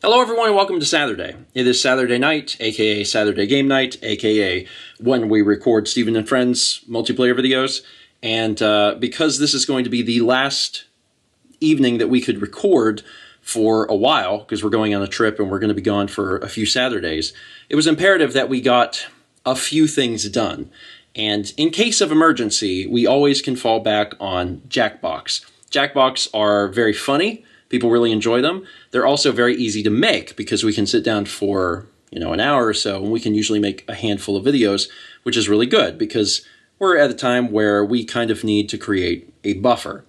Hello everyone and welcome to Saturday. It is Saturday night, aka Saturday game night, aka when we record Steven and Friends multiplayer videos. And because this is going to be the last evening that we could record for a while, because we're going on a trip and we're going to be gone for a few Saturdays, it was imperative that we got a few things done. And in case of emergency, we always can fall back on Jackbox. Jackbox are very funny. People really enjoy them. They're also very easy to make because we can sit down for, an hour or so and we can usually make a handful of videos, which is really good because we're at a time where we kind of need to create a buffer.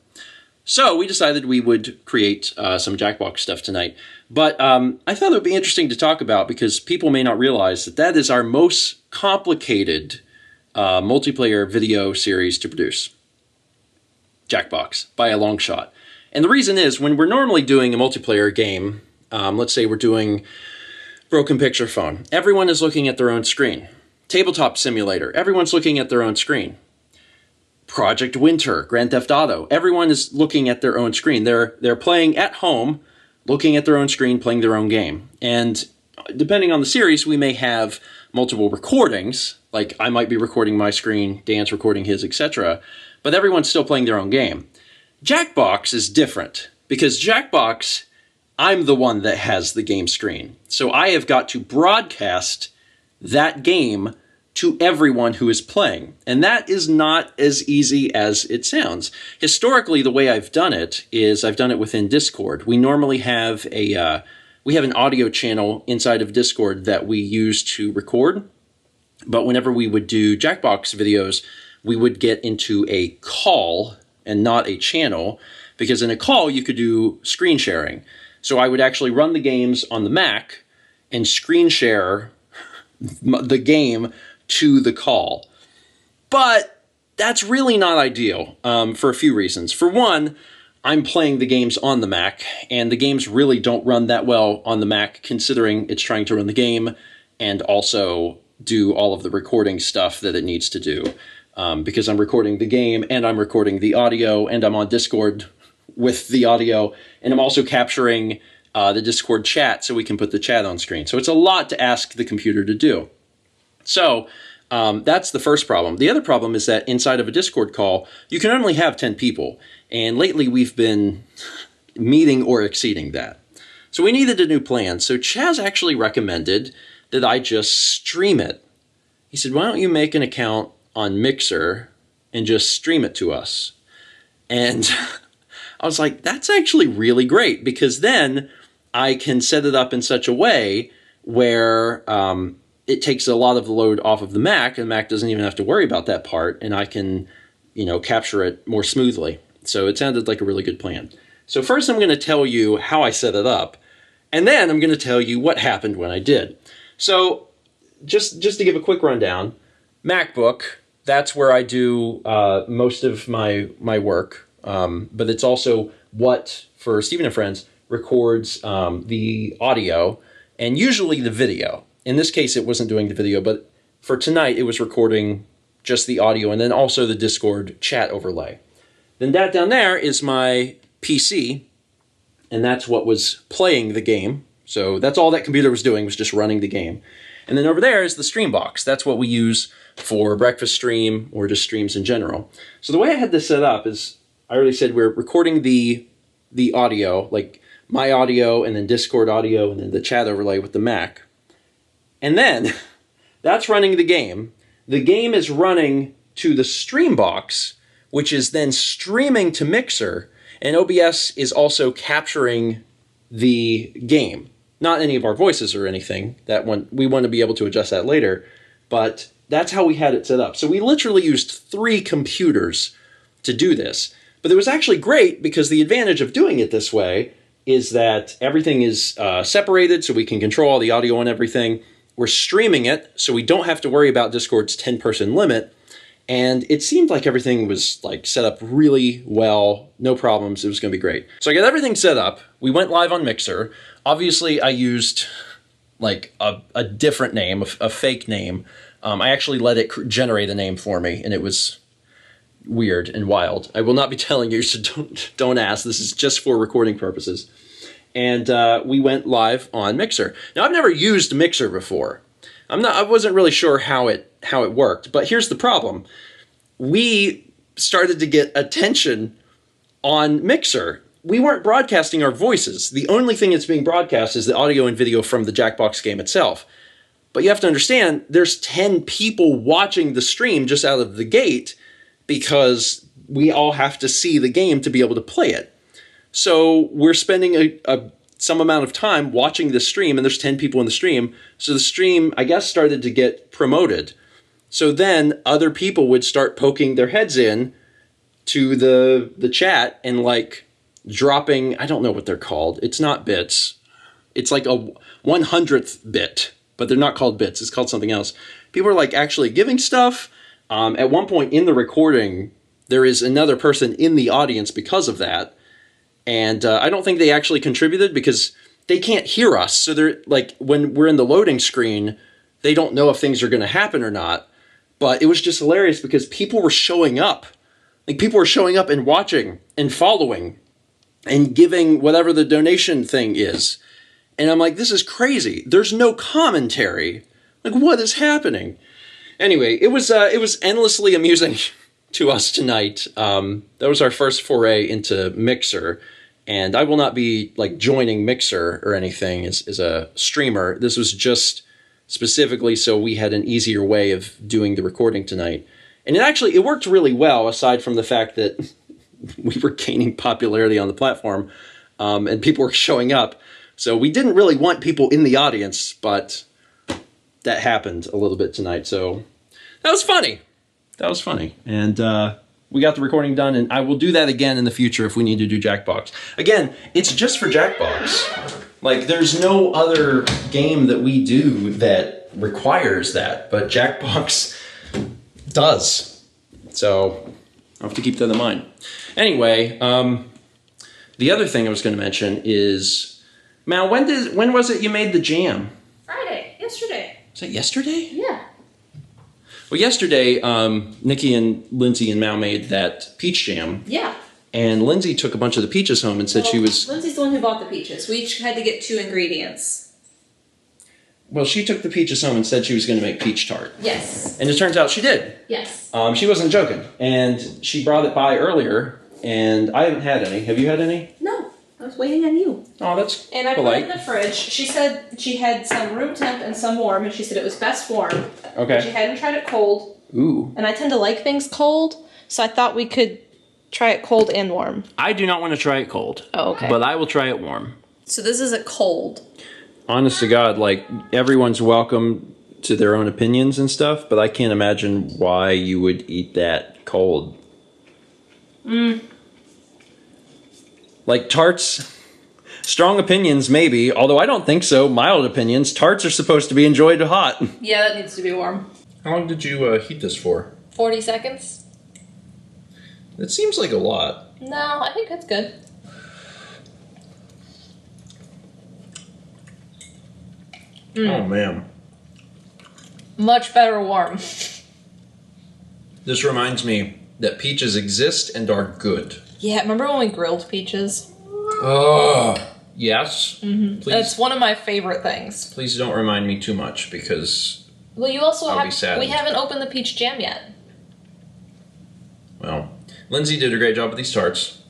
So we decided we would create some Jackbox stuff tonight. But I thought it would be interesting to talk about because people may not realize that that is our most complicated multiplayer video series to produce. Jackbox, by a long shot. And the reason is, when we're normally doing a multiplayer game, let's say we're doing Broken Picture Phone, everyone is looking at their own screen. Tabletop Simulator, everyone's looking at their own screen. Project Winter, Grand Theft Auto, everyone is looking at their own screen. They're playing at home, looking at their own screen, playing their own game. And depending on the series, we may have multiple recordings, like I might be recording my screen, Dan's recording his, etc., but everyone's still playing their own game. Jackbox is different because Jackbox, I'm the one that has the game screen. So I have got to broadcast that game to everyone who is playing. And that is not as easy as it sounds. Historically, the way I've done it is I've done it within Discord. We normally have an audio channel inside of Discord that we use to record. But whenever we would do Jackbox videos, we would get into a call and not a channel, because in a call you could do screen sharing. So I would actually run the games on the Mac and screen share the game to the call. But that's really not ideal for a few reasons. For one, I'm playing the games on the Mac, and the games really don't run that well on the Mac, considering it's trying to run the game and also do all of the recording stuff that it needs to do. Because I'm recording the game and I'm recording the audio and I'm on Discord with the audio and I'm also capturing the Discord chat so we can put the chat on screen. So it's a lot to ask the computer to do. So that's the first problem. The other problem is that inside of a Discord call, you can only have 10 people. And lately we've been meeting or exceeding that. So we needed a new plan. So Chaz actually recommended that I just stream it. He said, why don't you make an account on Mixer and just stream it to us? And I was like, that's actually really great, because then I can set it up in such a way where it takes a lot of the load off of the Mac, and the Mac doesn't even have to worry about that part, and I can, capture it more smoothly. So it sounded like a really good plan. So first I'm going to tell you how I set it up, and then I'm going to tell you what happened when I did. So just to give a quick rundown, MacBook, that's where I do most of my work, but it's also what, for Steven and Friends, records the audio and usually the video. In this case, it wasn't doing the video, but for tonight, it was recording just the audio and then also the Discord chat overlay. Then that down there is my PC, and that's what was playing the game. So that's all that computer was doing, was just running the game. And then over there is the stream box. That's what we use for breakfast stream or just streams in general. So the way I had this set up is, I already said we're recording the audio, like my audio and then Discord audio and then the chat overlay with the Mac. And then that's running the game. The game is running to the stream box, which is then streaming to Mixer, and OBS is also capturing the game. Not any of our voices or anything. That one, we want to be able to adjust that later, but that's how we had it set up. So we literally used 3 computers to do this. But it was actually great because the advantage of doing it this way is that everything is separated, so we can control all the audio and everything. We're streaming it, so we don't have to worry about Discord's 10-person limit. And it seemed like everything was set up really well, no problems. It was going to be great. So I got everything set up. We went live on Mixer. Obviously, I used a different name, a fake name. I actually let it generate a name for me, and it was weird and wild. I will not be telling you, so don't ask. This is just for recording purposes. and we went live on Mixer. Now, I've never used Mixer before. I wasn't really sure how it worked, but here's the problem. We started to get attention on Mixer. We weren't broadcasting our voices. The only thing that's being broadcast is the audio and video from the Jackbox game itself. But you have to understand, there's 10 people watching the stream just out of the gate because we all have to see the game to be able to play it. So we're spending some amount of time watching the stream, and there's 10 people in the stream. So the stream, I guess, started to get promoted. So then other people would start poking their heads in to the chat and like dropping, I don't know what they're called. It's not bits. It's like a 100th bit, but they're not called bits. It's called something else. People are like actually giving stuff. At one point in the recording, there is another person in the audience because of that. And I don't think they actually contributed because they can't hear us. So they're like, when we're in the loading screen, they don't know if things are going to happen or not. But it was just hilarious because people were showing up. Like, people were showing up and watching and following and giving whatever the donation thing is. And I'm like, this is crazy. There's no commentary. Like, what is happening? Anyway, it was endlessly amusing to us tonight. That was our first foray into Mixer. And I will not be, like, joining Mixer or anything as a streamer. This was just specifically so we had an easier way of doing the recording tonight. And it worked really well, aside from the fact that we were gaining popularity on the platform, and people were showing up. So we didn't really want people in the audience, but that happened a little bit tonight. So that was funny. And we got the recording done, and I will do that again in the future if we need to do Jackbox. Again, it's just for Jackbox. Like, there's no other game that we do that requires that, but Jackbox does. So I'll have to keep that in mind. Anyway, the other thing I was going to mention is, Mal, when was it you made the jam? Friday. Yesterday. Was it yesterday? Yeah. Well, yesterday, Nikki and Lindsay and Mal made that peach jam. Yeah. And Lindsay took a bunch of the peaches home and said she was... Lindsay's the one who bought the peaches. We each had to get 2 ingredients. Well, she took the peaches home and said she was going to make peach tart. Yes. And it turns out she did. Yes. She wasn't joking. And she brought it by earlier, and I haven't had any. Have you had any? No. I was waiting on you. Oh, that's And I polite. put it in the fridge. She said she had some room temp and some warm, and she said it was best warm. Okay. She hadn't tried it cold. Ooh. And I tend to like things cold, so I thought we could try it cold and warm. I do not want to try it cold. Oh, okay. But I will try it warm. So this is a cold. Honest to God, like, everyone's welcome to their own opinions and stuff, but I can't imagine why you would eat that cold. Like, tarts, strong opinions maybe, although I don't think so. Mild opinions. Tarts are supposed to be enjoyed hot. Yeah, that needs to be warm. How long did you heat this for? 40 seconds. It seems like a lot. No, I think that's good. Oh, man. Much better warm. This reminds me that peaches exist and are good. Yeah, remember when we grilled peaches? Oh, yes. Mm-hmm. Please, That's one of my favorite things. please don't remind me too much because, Well, you also I'll be saddened. we haven't opened the peach jam yet. well, Lindsay did a great job with these tarts.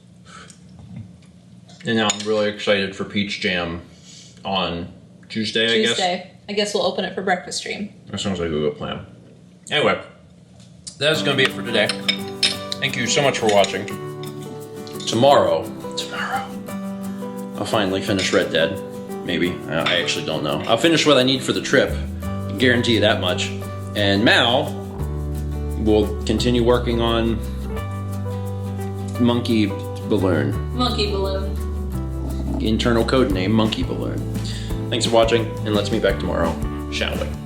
And now I'm really excited for peach jam on Tuesday, I guess. Tuesday. I guess we'll open it for breakfast stream. That sounds like a good plan. Anyway, that's going to be it for today. Thank you so much for watching. Tomorrow, I'll finally finish Red Dead. Maybe. I actually don't know. I'll finish what I need for the trip. I can guarantee you that much. And Mal will continue working on Monkey Balloon. Monkey balloon. Internal code name, Monkey Balloon. Thanks for watching, and let's meet back tomorrow, shall we?